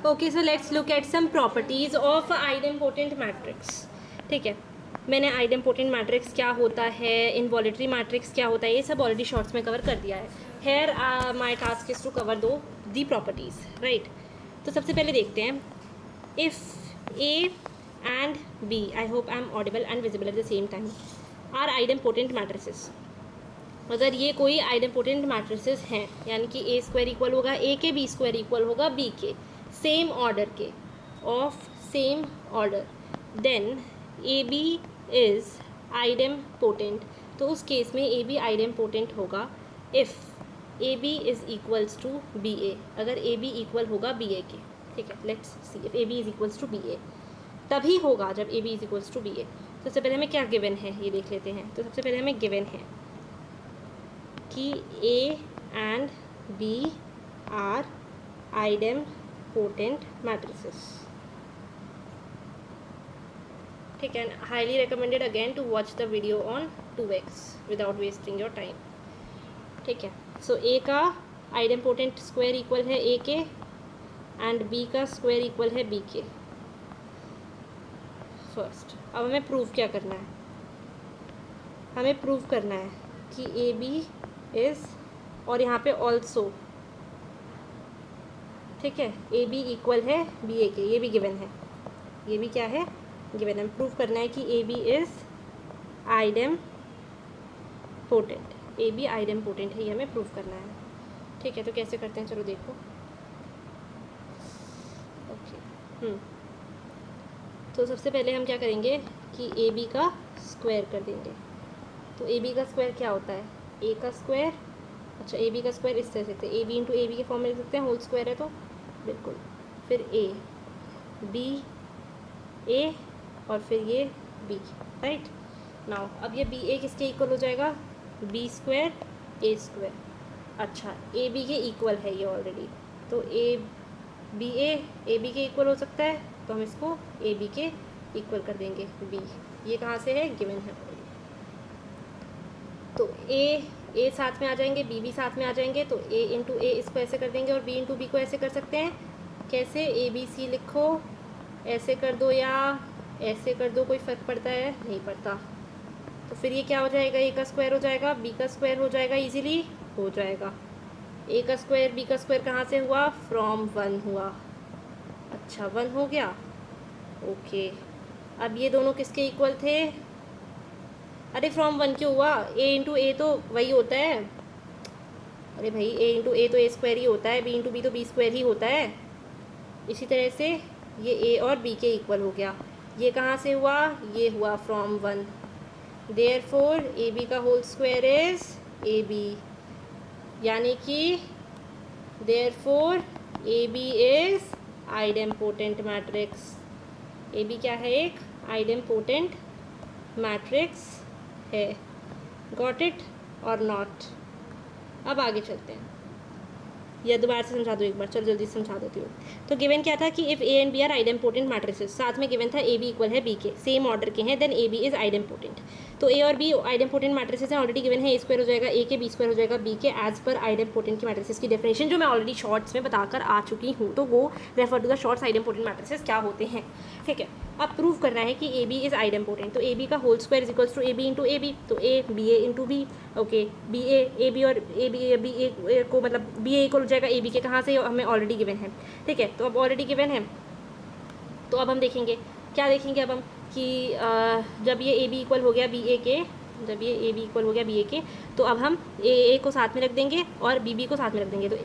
Okay, so let's look at some properties of idempotent matrix. ठीक है, मैंने idempotent matrix क्या होता है, इनवॉलेटरी मैट्रिक्स क्या होता है, ये सब ऑलरेडी शॉर्ट्स में कवर कर दिया है. Here my task is to cover the properties, right. तो सबसे पहले देखते हैं, if A and B, I hope I am audible and visible at the same time, are idempotent matrices. अगर ये कोई आइडेम्पोटेंट मैट्रिसेस हैं, यानी कि ए स्क्वायर इक्वल होगा ए के, बी स्क्वायर इक्वल होगा बी के, सेम ऑर्डर के, of same order, then A B is idempotent. तो उस केस में ए बी आइडेम्पोटेंट होगा if A B is equals to B A. अगर ए बी इक्वल होगा बी ए के, ठीक है. Let's see, if A B is equals to B A तभी होगा जब A B is equals to B A. तो सबसे पहले हमें क्या गिवन है ये देख लेते हैं. तो सबसे पहले हमें गिवन है कि A and B are idempotent matrices. ठीक है, highly recommended again to watch the video on 2x without wasting your time. ठीक है, सो ए का आइडेम्पोटेंट स्क्वायर इक्वल है ए के एंड बी का स्क्वायर इक्वल है बी के. फर्स्ट अब हमें प्रूव क्या करना है, हमें प्रूव करना है कि ए बी इज़, और यहाँ पे ऑल्सो, ठीक है, ए बी इक्वल है बी ए के, ये भी गिवन है, ये भी क्या है गिवन है. प्रूव करना है कि A B is idempotent, A B idempotent है, ये हमें प्रूव करना है. ठीक है, तो कैसे करते हैं चलो देखो. ओके, तो सबसे पहले हम क्या करेंगे कि ए बी का स्क्वायर कर देंगे. तो ए बी का स्क्वायर क्या होता है, ए का स्क्वायर, अच्छा ए बी का स्क्वायर इस तरह से लिखते हैं, A B into A B के फॉर्म में लिख सकते हैं, होल स्क्वायर है तो बिल्कुल, फिर ए बी ए और फिर ये बी, राइट. नाउ अब ये बी ए किसके इक्वल हो जाएगा, बी स्क्वायर ए स्क्वायर. अच्छा ए बी के इक्वल है ये ऑलरेडी, तो ए बी के इक्वल हो सकता है, तो हम इसको ए बी के इक्वल कर देंगे बी. ये कहाँ से है, गिवन है. तो ए साथ में आ जाएंगे, बी भी साथ में आ जाएंगे, तो ए इंटू ए इसको ऐसे कर देंगे और बी इंटू बी को ऐसे कर सकते हैं. कैसे, ए बी सी लिखो, ऐसे कर दो या ऐसे कर दो, कोई फ़र्क पड़ता है, नहीं पड़ता. तो फिर ये क्या हो जाएगा, ए का स्क्वायर हो जाएगा, बी का स्क्वायर हो जाएगा, इजीली हो जाएगा. ए का स्क्वायर बी का स्क्वायर कहाँ से हुआ, फ्रॉम 1 हुआ. अच्छा 1 हो गया, ओके. अब ये दोनों किसके इक्वल थे, अरे फ्रॉम 1 क्यों हुआ, ए इंटू ए तो वही होता है, अरे भाई ए इंटू ए तो ए स्क्वायर ही होता है, बी इंटू बी तो बी स्क्वायर ही होता है. इसी तरह से ये ए और बी के इक्वल हो गया. ये कहाँ से हुआ, ये हुआ फ्रॉम 1. देयरफॉर ए बी का whole square is A B, यानी कि therefore A B is idempotent matrix. A B क्या है, एक आइडेम्पोटेंट मैट्रिक्स है. Got it or not. अब आगे चलते हैं, या दोबारा से समझा दो एक बार, चलो जल्दी समझा देती हूँ. तो गिवन क्या था कि if A and B are idempotent matrices, साथ में गिवन था ए बी इक्वल है बी के, सेम ऑर्डर के हैं, then A B is idempotent. तो ए और बी आइडेम्पोटेंट मैट्रिसेस हैं, ऑलरेडी गिवन है, ए स्क्वायर हो जाएगा ए के, बी स्क्वायर हो जाएगा बी के, एज पर आइडेम्पोटेंट की मैट्रिसेस की डेफिनेशन जो मैं ऑलरेडी शॉर्ट्स में बताकर आ चुकी हूँ. तो वो refer to the shorts idempotent matrices क्या होते हैं. ठीक है, अब प्रूव करना है कि ए बी इज़ आइडेम्पोटेंट. तो ए बी का whole square is equals to A B into A B, तो A B A into B. Okay, B A B और ए बी को मतलब बी ए इक्वल हो जाएगा ए बी के, कहाँ से, हमें ऑलरेडी गिवन है. ठीक है, तो अब ऑलरेडी गिवन है, तो अब हम देखेंगे क्या देखेंगे अब हम कि जब ये ए बी इक्वल हो गया बी ए के, जब ये ए बी इक्वल हो गया बी ए के, तो अब हम ए को साथ में रख देंगे और बी बी को साथ में रख देंगे. तो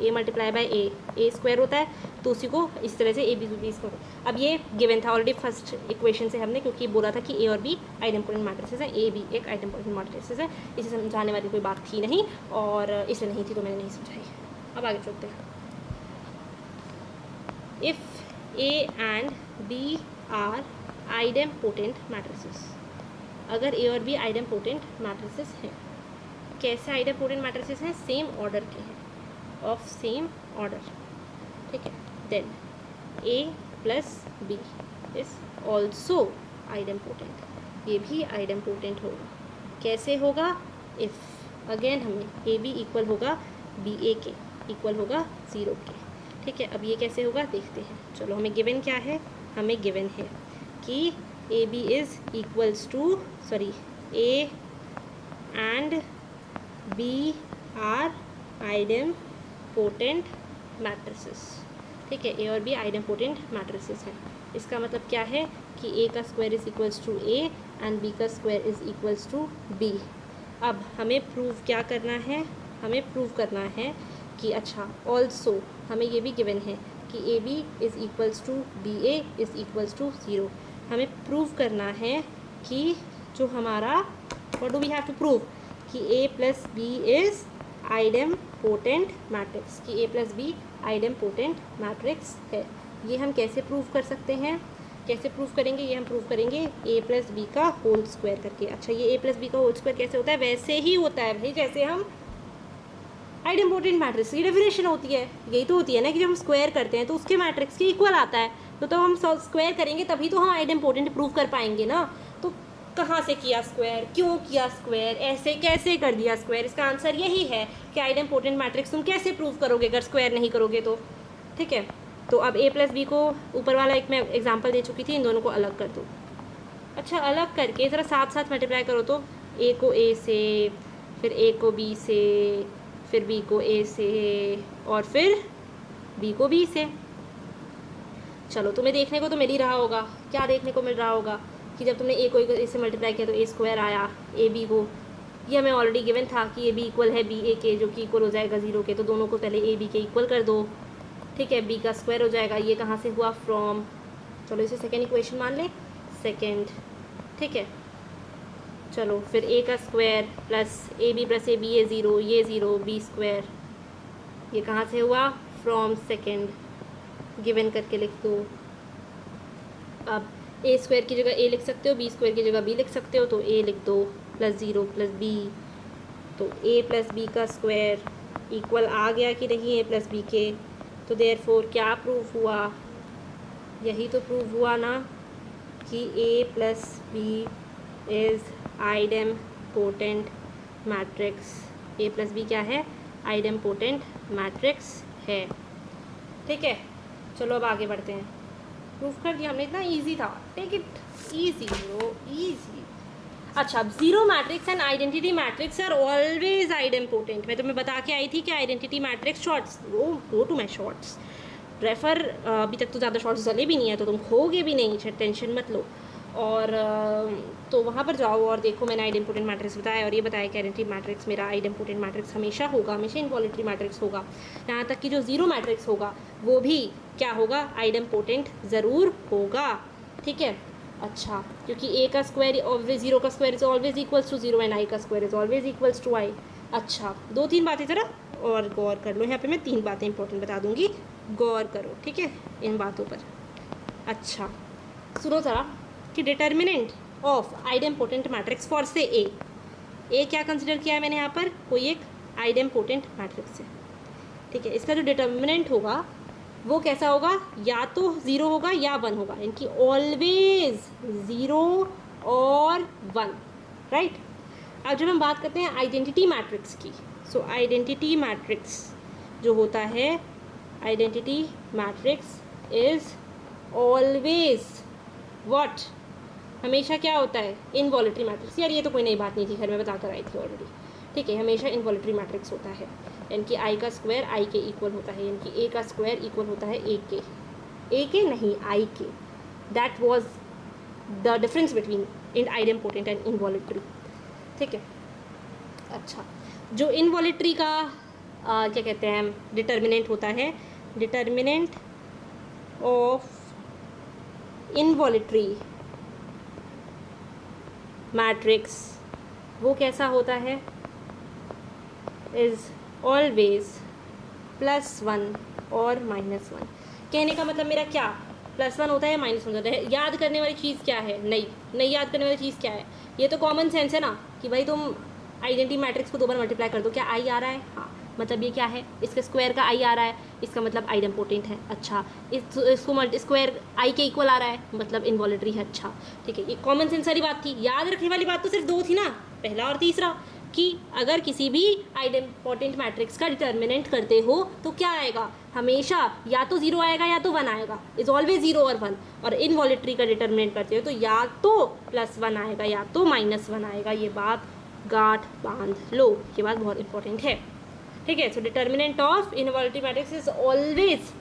A multiply by A square होता है, तो उसी को इस तरह से ए बी स्क्वायर. अब ये गिवन था ऑलरेडी फर्स्ट इक्वेशन से हमने, क्योंकि बोला था कि ए और बी आइडेम्पोटेंट मैट्रिसेस हैं, ए बी एक आइडेम्पोटेंट मैट्रिसेस है. इसे समझाने वाली कोई बात थी नहीं, और इसलिए नहीं थी तो मैंने नहीं समझाई. अब आगे चलते हैं. If A and B are idempotent matrices, अगर ए और बी आइडेम्पोटेंट मैट्रिसेस हैं, कैसे आइडेम्पोटेंट मैट्रिसेस हैं, सेम ऑर्डर के हैं, ऑफ सेम ऑर्डर. ठीक है, then A plus B is also idempotent, ये भी आइडेम्पोटेंट होगा. कैसे होगा, इफ़ अगेन हमें ए बी इक्वल होगा बी ए के, इक्वल होगा 0 के. ठीक है, अब ये कैसे होगा देखते हैं। चलो, हमें गिवन क्या है, हमें गिवन है कि A B is equals to A and B are idempotent matrices. ठीक है, ए और बी आइडेम्पोटेंट मैट्रिसेस हैं। इसका मतलब क्या है कि ए का square is equals to A and B का square is equals to B. अब हमें प्रूव क्या करना है, हमें प्रूव करना है कि अच्छा ऑल्सो हमें ये भी गिवन है कि A B is equals to B A is equals to 0। हमें प्रूव करना है कि जो हमारा what do we have to prove कि A plus B is idempotent matrix, कि A plus B idempotent matrix है। ये हम कैसे प्रूव कर सकते हैं, कैसे प्रूव करेंगे, ये हम प्रूव करेंगे ए प्लस बी का होल स्क्वायर करके। अच्छा, ये ए प्लस बी का होल स्क्वायर कैसे होता है, वैसे ही होता है भाई जैसे हम आइडेम्पोटेंट मैट्रिक्स की डेफिनेशन होती है। यही तो होती है ना कि जब हम स्क्वायर करते हैं तो उसके मैट्रिक्स के इक्वल आता है, तो हम स्क्वायर करेंगे तभी तो हम आइडेम्पोटेंट प्रूव कर पाएंगे ना। तो कहाँ से किया स्क्वायर, क्यों किया स्क्वायर, ऐसे कैसे कर दिया स्क्वायर, इसका आंसर यही है कि आइडेम्पोटेंट मैट्रिक्स तुम कैसे प्रूव करोगे अगर स्क्वायर नहीं करोगे तो। ठीक है, तो अब ए प्लस बी को ऊपर वाला एक मैं एग्जांपल दे चुकी थी, इन दोनों को अलग कर दो। अच्छा, अलग करके ज़रा साथ साथ मल्टीप्लाई करो तो ए को ए से, फिर ए को बी से, फिर बी को ए से, और फिर बी को बी से। चलो, तुम्हें देखने को तो मिल ही रहा होगा, क्या देखने को मिल रहा होगा कि जब तुमने ए को ए से मल्टीप्लाई किया तो ए स्क्वायर आया, ए बी को, ये हमें ऑलरेडी गिवन था कि ए बी इक्वल है बी ए के, जो कि इक्वल हो जाएगा 0 के। तो दोनों को पहले ए बी के इक्वल कर दो। ठीक है, बी का स्क्वायर हो जाएगा, ये कहाँ से हुआ, फ्रॉम, चलो इसे सेकेंड इक्वेशन मान लें, सेकेंड। ठीक है, चलो फिर ए का स्क्वायर प्लस ए बी ये 0, ये 0, बी स्क्वायर, ये कहाँ से हुआ, फ्रॉम सेकेंड, गिवन करके लिख दो। अब ए स्क्वायर की जगह ए लिख सकते हो, बी स्क्वायर की जगह बी लिख सकते हो, तो ए लिख दो प्लस 0 प्लस बी, तो ए प्लस बी का स्क्वायर इक्वल आ गया कि नहीं ए प्लस बी के। तो देयरफॉर क्या प्रूव हुआ, यही तो प्रूव हुआ ना कि A plus B is idempotent matrix. A plus B क्या है, आइडेम्पोटेंट मैट्रिक्स है। ठीक है, चलो अब आगे बढ़ते हैं। प्रूफ कर दिया हमने, इतना इजी था, take it easy bro, easy. अच्छा, अब zero matrix and identity matrix are always idempotent. मैं तुम्हें बता के आई थी कि identity matrix shorts, go to my shorts, refer. अभी तक तो ज़्यादा शॉर्ट्स चले भी नहीं है तो तुम खोगे भी नहीं, टेंशन मत लो। और तो वहाँ पर जाओ और देखो, मैंने आइडेम्पोटेंट मैट्रिक्स बताया और ये बताया कि आइडेंटिटी मैट्रिक्स मेरा आइडेम्पोटेंट मैट्रिक्स हमेशा होगा, हमेशा इनवॉलेटरी मैट्रिक्स होगा। यहाँ तक कि जो जीरो मैट्रिक्स होगा वो भी क्या होगा, आइडेम्पोटेंट ज़रूर होगा। ठीक है, अच्छा, क्योंकि ए का स्क्वायर ऑलवेज, 0 का square is always equals to 0 and I का square is always equals to I. अच्छा, 2-3 बातें ज़रा और गौर कर लो, यहाँ पे मैं 3 बातें इंपॉर्टेंट बता दूँगी, गौर करो। ठीक है, इन बातों पर। अच्छा, सुनो ज़रा कि determinant of idempotent matrix for से ए क्या कंसिडर किया है मैंने यहाँ पर, कोई एक आइडेम्पोटेंट मैट्रिक्स है। ठीक है, इसका जो डिटर्मिनेंट होगा वो कैसा होगा, या तो 0 होगा या 1 होगा, इनकी ऑलवेज 0 और 1, राइट। अब जब हम बात करते हैं आइडेंटिटी मैट्रिक्स की, सो आइडेंटिटी मैट्रिक्स जो होता है, identity matrix is always what, हमेशा क्या होता है, इनवॉलेटरी मैट्रिक्स। यार ये तो कोई नई बात नहीं थी, खैर मैं बता कर आई थी ऑलरेडी। ठीक है, हमेशा इनवॉलेटरी मैट्रिक्स होता है, यानी कि आई का स्क्वायर आई के इक्वल होता है, यानी कि ए का स्क्वायर इक्वल होता है ए के नहीं आई के। That was the difference between in idempotent and involutory. ठीक है, अच्छा, जो इनवॉलेटरी का क्या कहते हैं, डिटर्मिनेंट होता है, डिटर्मिनेंट ऑफ इनवॉलेटरी मैट्रिक्स वो कैसा होता है, इज़ ऑलवेज +1 और -1। कहने का मतलब मेरा क्या, +1 होता है या -1 होता है। याद करने वाली चीज़ क्या है, नहीं याद करने वाली चीज़ क्या है, ये तो कॉमन सेंस है ना कि भाई तुम आइडेंटिटी मैट्रिक्स को 2 बार मल्टीप्लाई कर दो, क्या आई आ रहा है, हाँ, मतलब ये क्या है, इसके स्क्वायर का आई आ रहा है, इसका मतलब आइडेम्पोटेंट है। अच्छा, इसको स्क्वायर आई के इक्वल आ रहा है, मतलब इनवॉलेटरी है। अच्छा, ठीक है, ये कॉमन सेंस वाली बात थी। याद रखने वाली बात तो सिर्फ 2 थी ना, पहला और तीसरा, कि अगर किसी भी आइडेम्पोटेंट मैट्रिक्स का डिटर्मिनेंट करते हो तो क्या आएगा, हमेशा या तो 0 आएगा या तो 1 आएगा, इज़ ऑलवेज 0 और 1। और इनवॉलिटरी का डिटर्मिनेंट करते हो तो या तो +1 आएगा या तो -1 आएगा। ये बात गांठ बांध लो, ये बात बहुत इंपॉर्टेंट है, ठीक है। So determinant of involutory matrix is always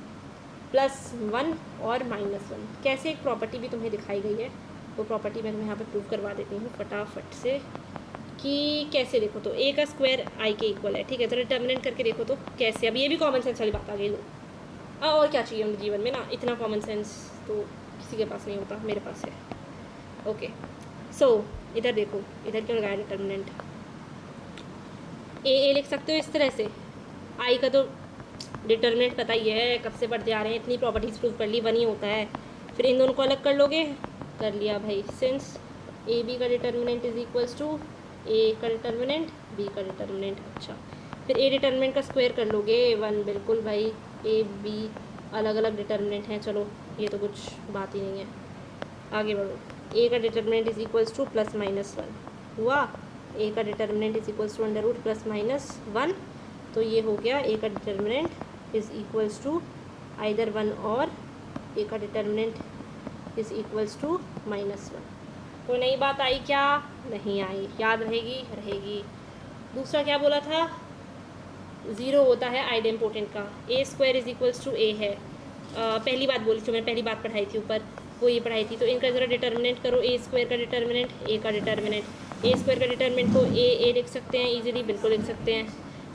+1 और -1। कैसे, एक प्रॉपर्टी भी तुम्हें दिखाई गई है, वो प्रॉपर्टी मैं तुम्हें यहाँ पे प्रूव करवा देती हूँ फटाफट से कि कैसे। देखो तो a का स्क्वायर i के इक्वल है, ठीक है। तो डिटर्मिनेंट करके देखो तो कैसे। अब ये भी कॉमन सेंस वाली बात आ गई। लो और क्या चाहिए हमें जीवन में ना, इतना कॉमन सेंस तो किसी के पास नहीं होता, मेरे पास है। ओके सो इधर देखो, इधर क्यों लगाया डिटर्मिनेंट। ए लिख सकते हो इस तरह से। आई का तो डिटर्मिनेंट पता ही है, कब से पढ़ते आ रहे हैं, इतनी प्रॉपर्टीज प्रूव कर ली, 1 ही होता है। फिर इन दोनों को अलग कर लोगे, कर लिया भाई। सिंस ए बी का डिटर्मिनेंट इज इक्वल्स टू ए का डिटर्मिनेंट बी का डिटर्मिनेंट। अच्छा, फिर ए डिटर्मिनेंट का स्क्वायर कर लोगे 1, बिल्कुल भाई। ए बी अलग अलग डिटर्मिनेंट हैं, चलो ये तो कुछ बात ही नहीं है, आगे बढ़ो। ए का डिटर्मिनेंट इज इक्वल्स टू +-1 हुआ, ए का डिटर्मिनेंट इज इक्वल्स टू √+-1, तो ये हो गया ए का determinant is equals to either 1 or ए का डिटर्मिनेंट इज इक्वल्स टू -1। कोई नई बात आई क्या? नहीं आई, याद रहेगी, रहेगी। दूसरा क्या बोला था, 0 होता है आइडेम्पोटेंट का, a² is equals to a है। पहली बात बोली थी, मैं पहली बात पढ़ाई थी ऊपर, वो ये पढ़ाई थी। तो इनका ज़रा डिटर्मिनेंट करो, a² का डिटर्मिनेंट, a का डिटर्मिनेंट। a² का डिटर्मिनेंट को a लिख सकते हैं इजीली, बिल्कुल लिख सकते हैं।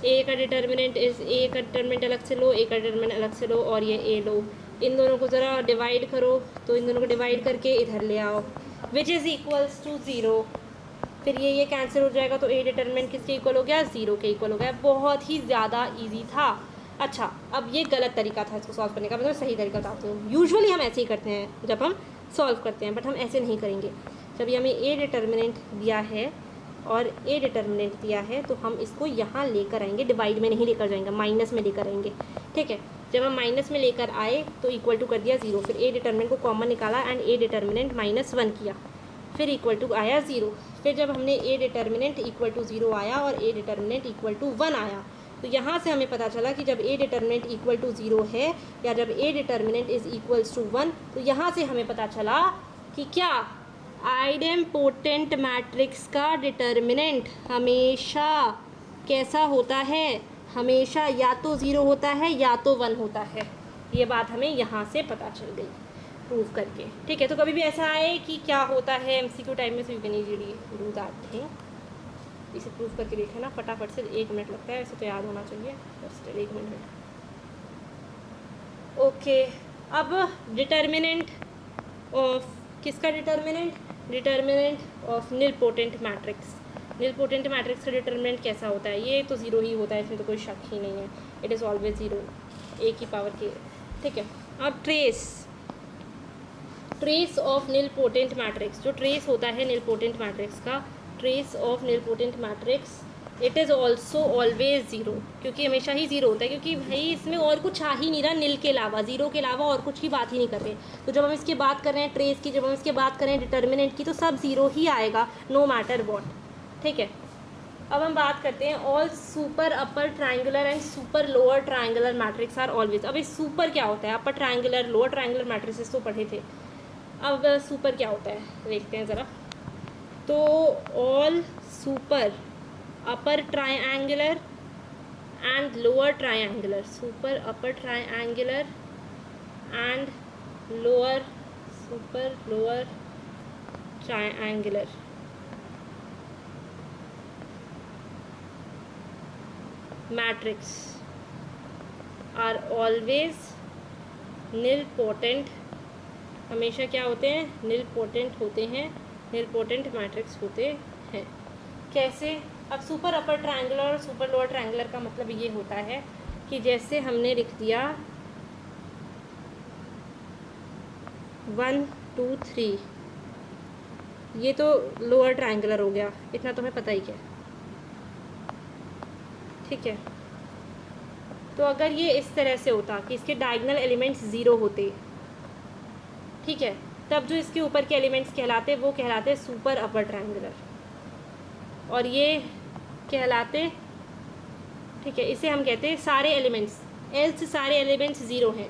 a का डिटर्मिनेंट इज़, a का डिटर्मिनेंट अलग से लो, a का डिटर्मिनेंट अलग से लो, और ये a लो। इन दोनों को ज़रा डिवाइड करो, तो इन दोनों को डिवाइड करके इधर ले आओ, विच इज़ इक्वल्स टू 0। फिर ये कैंसिल हो जाएगा, तो ए डिटर्मिनेंट किसके इक्वल हो गया? 0 के इक्वल हो गया। बहुत ही ज़्यादा इजी था। अच्छा, अब ये गलत तरीका था इसको सॉल्व करने का, मतलब सही तरीका बताती हूँ। यूजुअली हम ऐसे ही करते हैं जब हम सॉल्व करते हैं, बट हम ऐसे नहीं करेंगे। जब ये हमें ए डिटर्मिनेंट दिया है और ए डिटर्मिनेंट दिया है, तो हम इसको यहाँ लेकर आएंगे, डिवाइड में नहीं लेकर जाएंगे, माइनस में लेकर आएंगे, ठीक है। जब हम माइनस में लेकर आए तो इक्वल टू कर दिया 0, फिर ए डिटर्मिनेंट को कॉमन निकाला एंड ए डिटर्मिनेंट -1 किया, फिर इक्वल टू आया 0। फिर जब हमने ए डिटर्मिनेंट इक्वल टू 0 आया और ए डिटर्मिनेंट इक्वल टू 1 आया, तो यहाँ से हमें पता चला कि जब ए डिटर्मिनेंट इक्वल टू 0 है या जब A determinant is equals to 1, तो यहाँ से हमें पता चला कि क्या आइडेम्पोटेंट मैट्रिक्स का डिटर्मिनेंट हमेशा कैसा होता है, हमेशा या तो 0 होता है या तो 1 होता है। ये बात हमें यहाँ से पता चल गई प्रूव करके, ठीक है। तो कभी भी ऐसा आए कि क्या होता है MCQ टाइम में, so you can easily do that thing. इसे प्रूव करके देखें ना फटाफट से, 1 मिनट लगता है, ऐसे तो याद होना चाहिए, बस 1 मिनट। ओके, अब डिटर्मिनेंट ऑफ किसका determinant? Determinant of nilpotent matrix. Nilpotent matrix का डिटर्मिनेंट कैसा होता है? ये तो 0 ही होता है, इसमें तो कोई शक ही नहीं है। इट इज़ ऑलवेज 0, a की पावर k, ठीक है। अब ट्रेस ऑफ निलपोटेंट मैट्रिक्स, जो ट्रेस होता है निलपोटेंट मैट्रिक्स का, trace of nilpotent matrix, it is also always 0, क्योंकि हमेशा ही 0 होता है, क्योंकि भाई इसमें और कुछ आ ही नहीं रहा, निल के अलावा, 0 के अलावा और कुछ की बात ही नहीं कर रहे। तो जब हम इसकी बात कर रहे हैं ट्रेस की, जब हम इसकी बात कर रहे हैं डिटर्मिनेंट की, तो सब 0 ही आएगा, नो मैटर वॉट, ठीक है। अब हम बात करते हैं all super upper triangular and super lower triangular matrix are always. अब इस सुपर क्या होता है? Upper triangular, lower triangular matrix तो पढ़े थे, अब सुपर क्या होता है देखते हैं ज़रा। तो all super upper triangular and lower triangular, super upper triangular and lower super lower triangular matrix are always nilpotent. हमेशा क्या होते हैं? निलपोटेंट होते हैं, निलपोटेंट मैट्रिक्स होते हैं। कैसे? अब सुपर अपर ट्रायंगुलर और सुपर लोअर ट्रायंगुलर का मतलब ये होता है कि जैसे हमने लिख दिया 1 2 3, ये तो लोअर ट्रायंगुलर हो गया, इतना तो हमें पता ही क्या, ठीक है। तो अगर ये इस तरह से होता कि इसके डायगोनल एलिमेंट्स 0 होते, ठीक है, तब जो इसके ऊपर के एलिमेंट्स कहलाते वो कहलाते सुपर अपर ट्रायंगुलर, और ये कहलाते, ठीक है, इसे हम कहते हैं सारे एलिमेंट्स एल्स सारे एलिमेंट्स ज़ीरो हैं।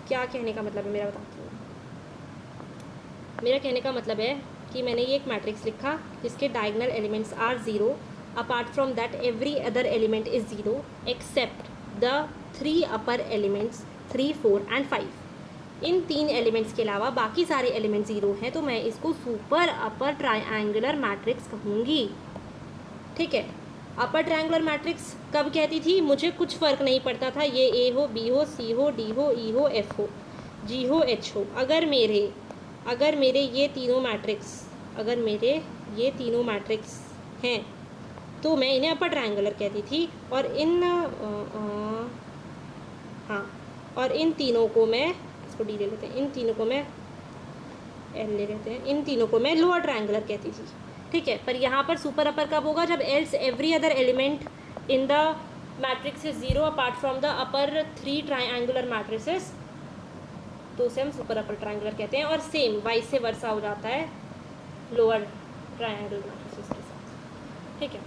क्या कहने का मतलब है मेरा, बताती हूँ। मेरा कहने का मतलब है कि मैंने ये एक मैट्रिक्स लिखा जिसके diagonal elements are zero, apart from that every other element is zero except the 3 upper elements 3, 4 and 5। इन 3 एलिमेंट्स के अलावा बाकी सारे एलिमेंट ज़ीरो हैं, तो मैं इसको सुपर अपर ट्रायंगुलर मैट्रिक्स कहूँगी। ठीक है, अपर ट्रायंगुलर मैट्रिक्स कब कहती थी? मुझे कुछ फ़र्क नहीं पड़ता था, ये ए हो, बी हो, सी हो, डी हो, ई हो, एफ हो, जी हो, एच हो। अगर मेरे ये तीनों मैट्रिक्स हैं तो मैं इन्हें अपर ट्रायंगुलर कहती थी। और इन तीनों को मैं, इसको डी ले लेते हैं, इन तीनों को मैं एल ले लेते हैं, इन तीनों को मैं लोअर ट्रायंगुलर कहती थी। ठीक है, पर यहाँ पर सुपर अपर कब होगा? जब else every other element in the matrix is zero apart from the upper 3 triangular matrices, तो उसे हम सुपर अपर ट्रायंगुलर कहते हैं। और सेम वाइस से वर्सा हो जाता है लोअर ट्रायंगुलर मैट्रिसेस के साथ। ठीक है।